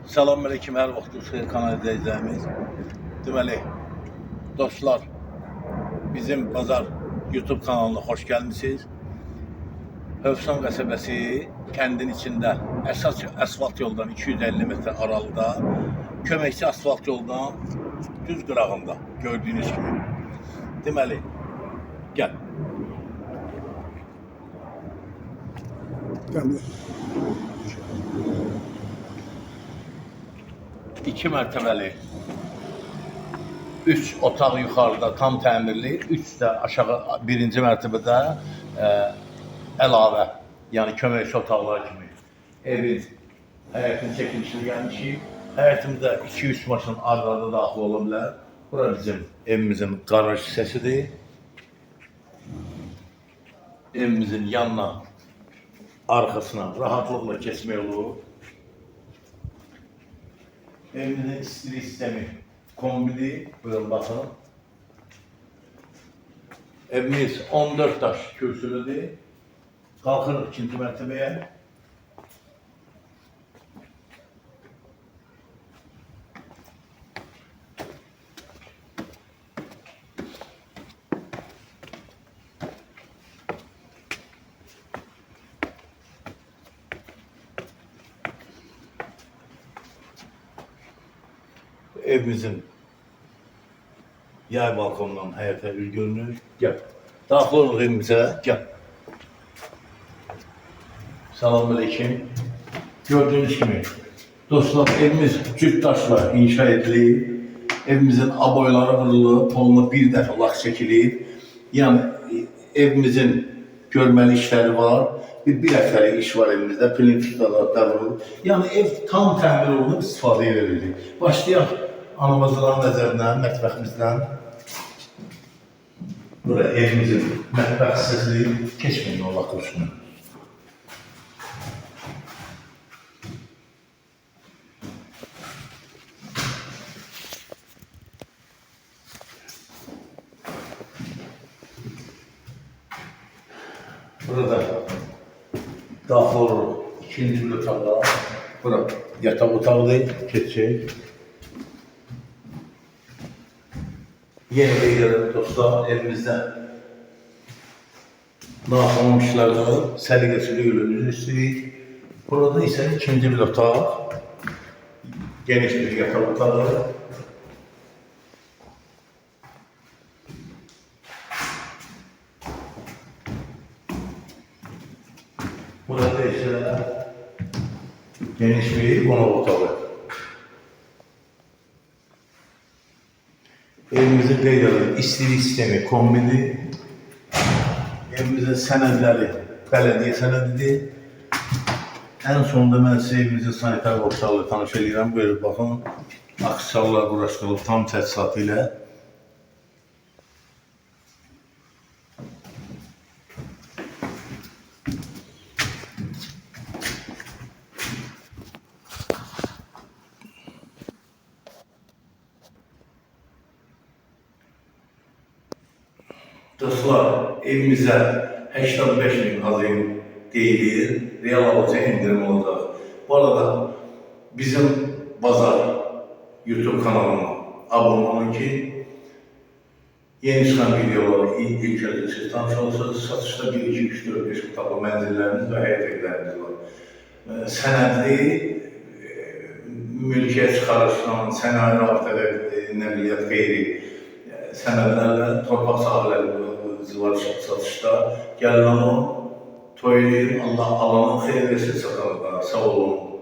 Selamünaleyküm, hər vaxtınız xeyir kanal izləyicilərimiz. Deməli, dostlar, bizim Bazar YouTube kanalına xoş gəlmisiniz. Hövsan qəsəbəsi kəndin içində əsas asfalt yoldan 250 metr aralıda, köməkçi asfalt yoldan düz qırağında gördüyünüz kimi. Deməli, gəl. İki mərtəbəli, 3 otaq yuxarıda tam təmirli, 3 də aşağı birinci mərtəbədə əlavə, yəni köməkçi otaqlar kimi evin həyətin çəkilişini gəlmişik. Həyətimizdə 2-3 maşın arada daxil ola bilər. Bura bizim evimizin qaraj hissəsidir. Evimizin yanına, arxasına rahatlıqla keçmək olur. Evimizin istilik sistemi kombili, buyurun bakın. Evimiz 14 daş kürsülüdür. Kalkırıq ikinci mərtəbəyə. Evimizin yay balkonundan həyətə üz görünür. Gəl. Daxil oluq evimizə. Gəl. Selamünaleyküm. Gördüğünüz gibi dostlar, evimiz cüt daşla inşa edilir. Evimizin aboyları vurulur, poluna bir dəfə lak çəkilir. Yəni evimizin görməli işləri var. Bir həftəlik iş var evimizdə, plintuslar da vurulur. Yəni ev tam təmir olunub istifadəyə verilir. Başlayaq anamızdan nəzərindən, mətbəximizdən. Buraya evimizin mətbəx hissəsini keçməyin Allah qorusun. Burada daxil oluruq ikinci bir otağa. Bura yataq otağıdır, keçəcək. Yeni beyler dostlar, evimizde naxamam işlərdə səliqəsili ürünümüzü istəyirik. Burada ise ikinci bir otaq, geniş bir yataq otağı. Burada ise geniş bir qonaq otağı. Evimizin qeyd edelim, istilik sistemi kombini, evimizin sənədləri bələdiyyə sənədidir. En sonunda mən sizə evimizin sanitar borçlarla tanış edirəm. Buyurun baxın, aksiyallar quraşdırılıb tam təchizatı ilə. Dostlar, evimizə 85.000 hazır deyilir, real alıcı indirim olacaq. Bu arada bizim Bazar YouTube kanalına abone olun ki, yeni çıxan videoları ilk önce siz tanış olursanız, satışda 1, 2, 3, 4, 5 kitablı mənzillərimiz və həyat evlərimiz var. Sənədli mülkiyyət çıxarışından, sənaye rabitədə, nəqliyyat qeyri sənədlərlə torpaq sahələri var satışda. Gəlin onu toy edin, Allah alanı xeyir versin satanlara. Sağ olun.